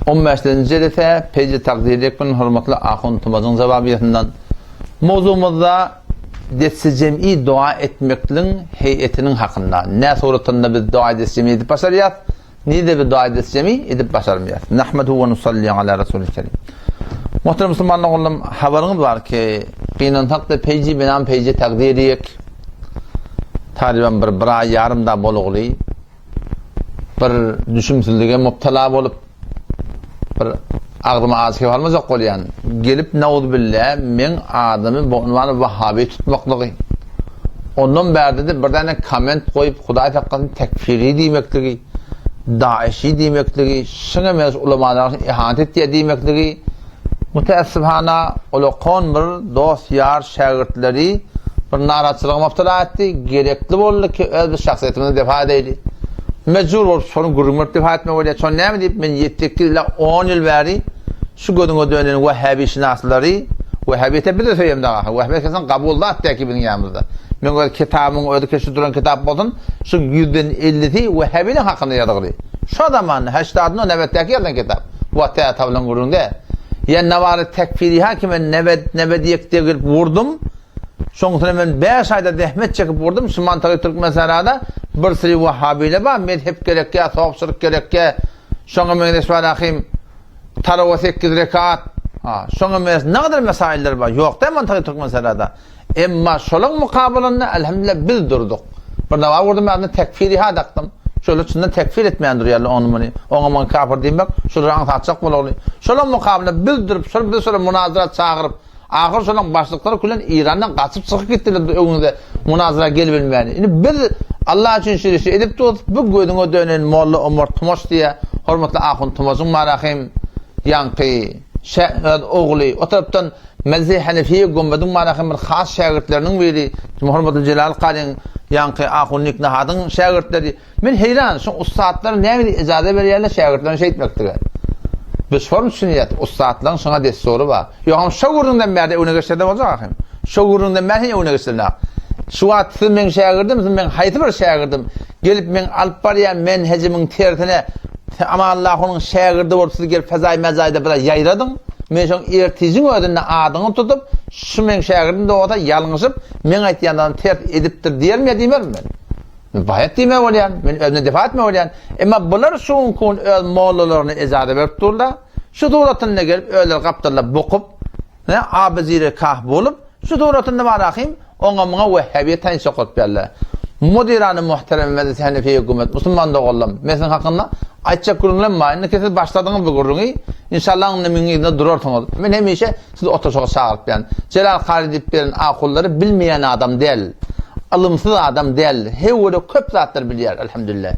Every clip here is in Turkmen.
15. ise peyci takdir etmenin hürmetli ahun tumazın cevabiyetinden mevzumuzda desi cem'i dua etmekliğin heyetinin hakkında ne suretinde biz dua desi cem'i edip başarıyız ne de bir dua desi cem'i edip başarmayız. Nahmedu ve nusalli ala Resulü Kerim. Muhterem Müslümanlar oğlum haberiniz var ki kıyınan takda peyci benim peyci takdir ediyek tariben bir ay yarımda boluğlu bir düşümsüzlüğe mubtala olup bir ağzıma ağzı kalmayacak olayan gelip naudbillah men adamı bu Vahhabi tutmaklığı ondan beri de bir tane koment koyup Huday Tekka'nın tekfiri demekliği Daeşi demekliği şuna mez ulamaların ihanet ettiği demekliği müteessifhana olakon bir dost yar şagirdleri bir naratçılığa mubtala etti gerekli oldu ki öz şahsiyetimizi defa edeyli mecbur olup sorun gurumurt defa etme öyle son ne mi deyip men 7 10 yıl beri şu gözüne dönen Vahhabi şinasları Vahhabiyete bir de söyleyeyim daha Vahhabi kesin kabulda hatta ki bizim yanımızda men o kitabın ödükesi duran kitap buldun şu %50'si Vahhabi'nin hakkında yazılı şu zaman 80'ın nöbetteki yazan kitap bu hatta tablan gurunda ya navarı tekfiri hakimen nebediyek diye gelip vurdum sonuçta ben 5 ayda dehmet çekip vurdum şu mantığı Türk meselada bir sürü Vahhabiyle var mezhep gerekke soğukçılık gerekke sonra men esvalahim Taravih 8 rekat. Şoňa mes ne kadar mesailler var. Yok da mantığı Türk meselada. Emma şolun mukabilinde elhamdülillah biz durduk. Bir dava vurdum ben tekfiri hadaktım. Şöyle içinden tekfir etmeyen duruyor onu kafir demek. Şöyle anlatacak bolany. Şolun mukabilinde biz durup şöyle münazara çağırıp ahir şolun başlıkları kulen İran'dan kaçıp çıkıp gittiler öňünde münazara gelbilmeli. Yani biz Allah için şirişi edip tutup bu gödüňe dönen Molla Ömer Tumoş diye hürmetli ahun Tumoş'un marahim yankı oğlu o taraftan Mezhep Hanefiye Gumbad'ın marahim bir has şagirdlerinin biri Muhammed Celal Qari'nin yankı ahun niknahadın şagirdleri men heyran şu ustadlar ne bileyim icazə berýärler şagirdlerini şey etmekdir. Biz sorun sünniyet ustadların şuna des soru var. Yoğam şogurundan beri üniversitede olacak. Şogurundan beri üniversitede. Şu at men şagirdim men haýty bir şagirdim. Gelip men alıp barýan menhejimin tertine ama Allah onun şagirdi bolsa gelip fazay mazayda bir ýaýradyň. Men şoň ertejin ödünde adyny tutup şu men şagirdim de oda ýalňyşyp men aýtýandan tert edipdir diýermi diýmerim men. Bayat dime bolýan, men özüne defa etme bolýan. Emma bular şoň kon öz mollalaryny ejada berip durlar. Şu dowlatyna gelip öler gapdyrlar bokup, abazire kah bolup, şu dowlatyna barahim oňa muňa Vahhabi taýşa goýup berler. Mudirany muhterem Mezhep Hanefiye hökümet Müslüman da gollam. Mesela hakkında aýtjak gurulma, indi kesip başladyňyz bu gurulgy. İnşallah onun miňinde durarsyňyz. Men hemişe siz oturşyga çağıryp ben. Celal Qari diýip beren akullary bilmeýän adam däl. Alımsız adam däl. Hewle köp zatlar bilýär elhamdülillah.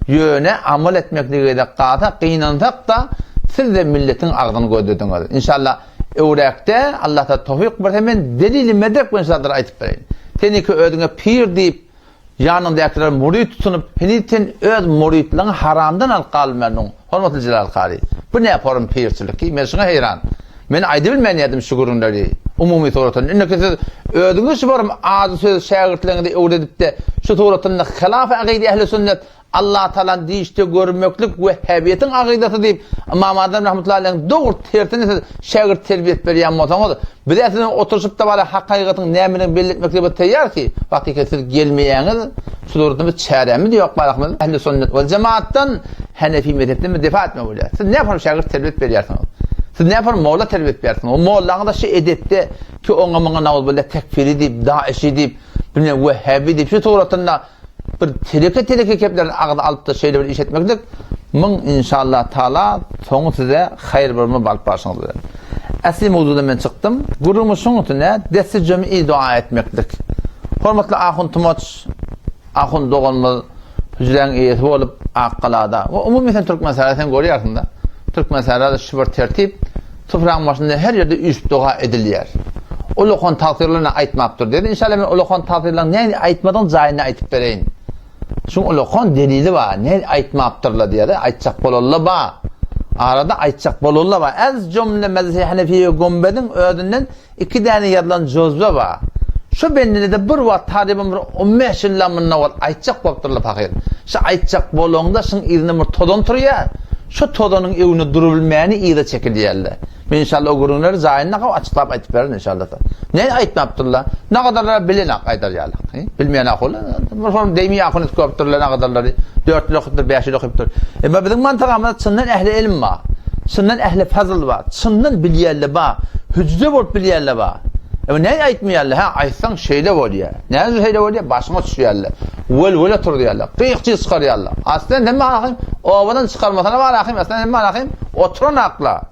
Ýöne amal etmeklige de qata qynansak da siz de milletin agdyny gödürdüňiz. İnşallah öwrekde Allah ta tawfik berse men delili medrek bilen zatlar aýtyp bereýin. Teniki ödüňe pir diýip ýanyndakylar murid tutup henitin öz muridliğini haramdan alqalmalyň. Hormatly Celal Qari. Bu ne yaparım pirçilik? Men şuna heyran. Men aýdy bilmeýärdim şu gurunlary. Umumy soratan. Inneki ödüňiz barym azy söz şagirdlerinde öwredip de şu soratyny hilaf aqide ehli sünnet Allah Taala diýişde görmeklik Vahhabiýetiň aqidasy diýip Imam Azam rahmetullahi aleyh dogry tertini şagird terbiýet berýän bolsaňyz bir de oturuşyp da bala hakykatyň nämerini belletmekle taýýar ki wagty siz gelmeýäňiz şu soratyny çäremi diýip barakmy ehli sünnet we cemaatdan Hanefi mezhepden defa etme bolýar. Siz näme şagird terbiýet berýärsiňiz? Siz näme molla terbiýet berýärsiňiz? O mollaňyz da şey edepde ki oňa maňa nawul bilen tekfiri diýip, daeşi diýip, bilmem Vahhabi diýip şu soratyny bir teleke keplerin ağda alıp da şeyle bir iş etmeklik mın inşallah Taala soňu size hayır berme balyp başyňyz bilen. Asli mowzudan men çykdym. Gurumuşyň üstüne desi cem'i dua etmeklik. Hormatly ahun Tumoç, ahun doganmy hüjreň eýesi bolup aqalada. O umumyň Türk meselelerine görýärsiň da. Türk meselelerinde şu bir tertip tufran başynda her ýerde üç dua edilýär. Ulukhan takdirlerini aýtmapdyr dedi. İnşallah men ulukhan takdirlerini näme aýtmadan jaýyna aýtyp bereýin. Şu ulukhan delili var. Ne aýtmapdyrlar diýär. Aýtjak bolarlar ba. Arada aýtjak bolarlar ba. Az cümle Mezhep Hanefiye Gumbad'ın ödünden 2 tane ýazılan jozba ba. Şu bendide bir wagt tarybym bir 15 ýyl namynda bol aýtjak bokdyrlar pakyr. Şu aýtjak bolanda şuň izni bir todon turýar. şu todanın evini durabilmeyeni iyi de çekiliyerler. Ben inşallah o gurunları zahirine açıklayıp aytıp verin inşallah. Ne aytmaptırlar? Ne kadarlar bilene aydaryalar. Bilmeyen akıllar. Mesela deymi akını tkopturlar ne kadarları. 4 okuptur, 5 okuptur. Ama bizim mantığımızda çından ehli ilim var. Çından ehli fazıl var. Çından biliyerler var. Hüccü bulup biliyerler var. Ama ne aytmayarlar? Ha aytsan şeyle oluyor. Ne şeyle oluyor? Başıma düşüyorlar. Völ otur diyorlar. Kıyıkçı çıkarıyorlar. Aslında ne bakayım? Ovadan çıkarmasına bakayım. Aslında ne bakayım? Oturun akla.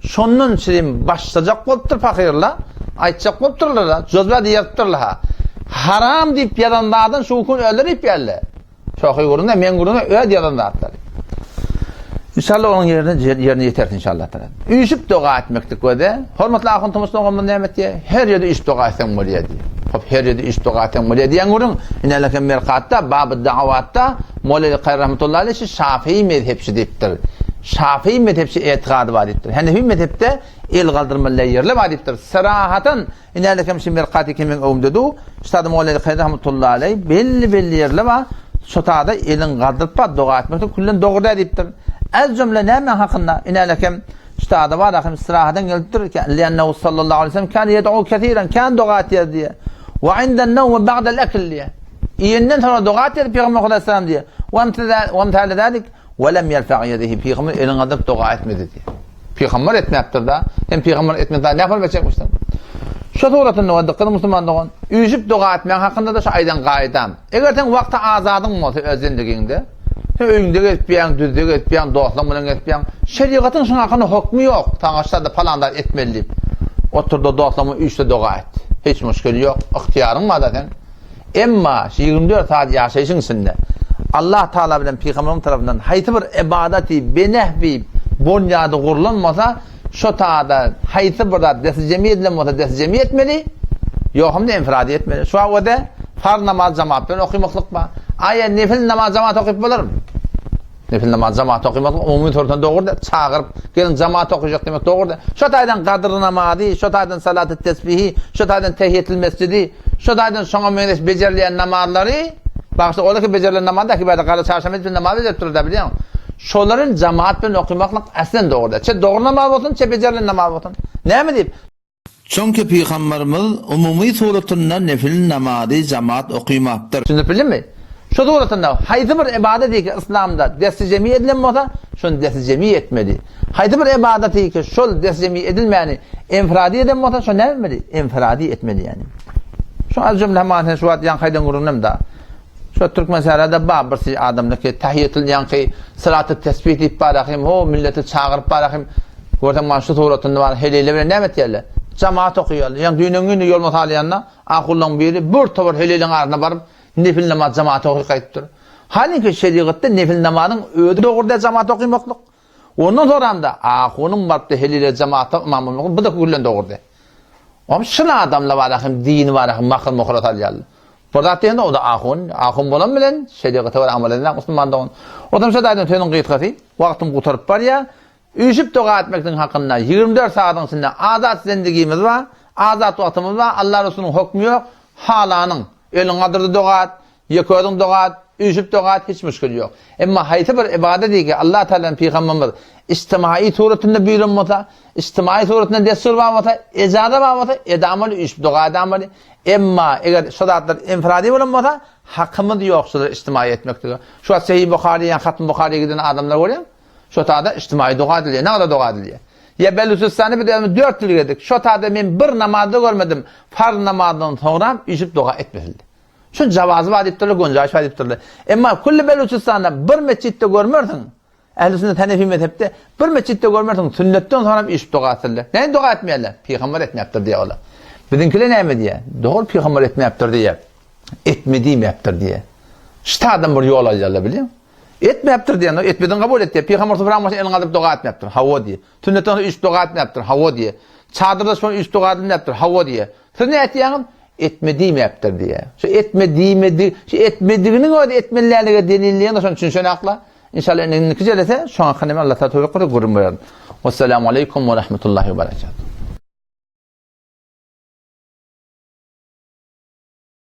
Şonun için başlayacak boluptur fakirler. Aytacak bolupturlar. Cözbe diyerttirler. Haram deyip yadanlardan şu gün öldürüp yerler. Çok iyi gurunda, men gurunda öyle yadanlarlar. İnşallah onun yerine yeter inşallah. Üyüşüp dua etmektik öde. Hormatlı akıntımız doğumdan demet diye. Her yerde üç dua etsen oluyor diye. Hop her yerde üç dua etsen oluyor diyen gurun. İneleken merkatta, babı davatta Molla-i Kayr rahmetullahi aleyhi Şafii mezhepçi deyiptir. Şafii mezhepçi etikadı var deyiptir. Hanefi mezhepte el kaldırmalı yerli var deyiptir. Sırahatın ineleken merkati kimin ovumdedu. İşte Molla-i Kayr rahmetullahi aleyhi belli yerli var. Şotada elin kaldırıp dua etmekte kullen doğru deyiptir. Az cümle ne hakkında inelekem işte adı var akim istirahaten geliptir ki liannehu sallallahu aleyhi ve sellem kan yed'u kesiren kan dua etiyor diye ve inden nevme ba'del ekl diye iyinden sonra dua etiyor Peygamber aleyhisselam diye ve emtale dedik ve lem yerfa' yedehi Peygamber elin kaldırıp dua etmedi diye Peygamber etmeyaptır da hem Peygamber etmedi ne yapabilecekmiştir şu tuğratın ne dıkkını Müslüman doğan üyüşüp dua etmeyen hakkında da şu aydan kaidam eğer sen vakti azadın mı olsa özelliğinde öňünde etmeýän, düzde etmeýän, dostlaryň bilen etmeýän, şeriatyň şoň hakyny hukmy ýok. Taňaşlarda palandar etmeli. Oturda dostlamy üçde dua et. Hiç müşkil ýok. Ihtiýaryň var zaten. Emma 24 saat ýaşaýyşyň içinde Allah Taala bilen Peýgamberim tarapyndan haýsy bir ibadati benehvi bonýady gurulanmasa, şo taada haýsy bir zat desi jemiyet bilen bolsa desi jemiyet etmeli. Ýok-hym enfiradi etmeli. Şu wagtda farz namaz jamaat bilen okymyklyk bar. Aya nefil namaz jamaat okyp bolarmy? Nefil namaz jamaat okymaz, umumy tordan dogurda çağırıp gelin jamaat okuyacak demek dogurda. Şo taýdan gadr namazy, şo taýdan salat-ı tesbihi, şo taýdan tahiyyatül mescidi, şo taýdan şoňa meňes bejerilýän namazlary, bagşy olaki bejerilen namazda ki bäde gala çarşamba günü namaz edip durda bilýän. Şolaryň jamaat bilen okuymaklyk aslen dogurda. Çe dogry namaz bolsun, çe bejerilen namaz bolsun. Näme diýip? Çünkü Peygamberimiz umumy suratyndan nefil namazy jamaat okuýmakdyr. Şunu bilmi? Şu doğrultunda haýsy bir ibadet ki İslamda desti cemi edilen bolsa, şonu desti cemi etmeli. Haýsy bir ibadet ki şol desti cemi edilmeli, enfiradi eden bolsa, şonu ne etmeli? Enfiradi etmeli yani. Şu az cümle manen şu at yan haýdan gurunum da. Şu Türk meselede babırsı adamdaki tahiyyatül yanqi salat-ı tesbih deyip barahim ho milleti çağırıp barahim. Görsen man şu doğrultunda var heleyle bilen näme etýärler? Jamaat okuýarlar. Ýani düýnüň ýol masalyanna aqullan biri bir tawar heleliň ardyna baryp nefil namaz jamaat okuy gaýtdyr. Halbuki şeriatda nefil namazyň öýde dogurda jamaat okuymaklyk. Ondan sonra da aqunyň barpda helile jamaat imamlyk bu da güllen dogurda. Ama şuna adamlar var ahim dini var ahim makıl muhrat alýarlar. Burada o da aqun bolan bilen şeriatga bar amal eden Müslümandyň. Odam şo daýdan töňün gytgaty, wagtym gutarıp barýa, üýüşüp dua etmekden hakkında 24 saatyň içinde azat zindegimiz var, azat wagtymyz var, Allah Resulüniň hukmy ýok, halanyň elin adırda dua et, yeködün dua et, üýüşüp dua et, hiç müşkil ýok. Emma haýsy bir ibadet ki Allah Taala'nın Peygamberimiz istimai suratynda buyurulmasa, istimai suratynda destur bolmasa, ejada bolmasa, edamaly üýüşüp dua edamaly. Emma eger şodatlar infiradi bolanmasa, hakkymyz ýokçylar istimai etmekdir. Şu Sahih Buhari ýa Hatm Buhari'ye giden adamlar görýän. Şo taada istimai dua edilýär. Näme dua edilýär? Ya belüsüsany bir 4 ýyl gedik. Şo taada men bir namazda görmedim. Farz namazdan sonra üýüşüp dua etmeli. Şun jawazy var diýip durlar, gonjaýyş var diýip durlar. Emma kulli belüsüsanda bir mesjitde görmersiň. Ähli sünnet Hanefi mezhepde bir mesjitde görmersiň, sünnetden sonra üýüşüp dua etdiler. Näme dua etmeýärler? Peýgamber etmeýärdir diýerler. Bizimkiler näme diýär? Dogry Peýgamber etmeýärdir diýär. Etmediýärdir diýär. Şta adam bir ýol alýarlar bilýän? Etmeýärdir diýär, etmeden kabul etdi. Peýgamber sallallahu aleyhi ve sellem elini dua etmeýärdir. Hawa diýär. Sünnetden üç dua etmeýärdir. Hawa diýär. Çadırda şonu üç dua etmeýärdir. Hawa diýär. Siz ne etýäňiz? Etmediýärdir diýär. Şu etmediğini öde etmelilerine denilýän şonu düşünşen akla. İnşallah neticelese şu an Allah Taala tawfik gurur. Vesselamu aleykum ve rahmetullahi ve berekatuhu.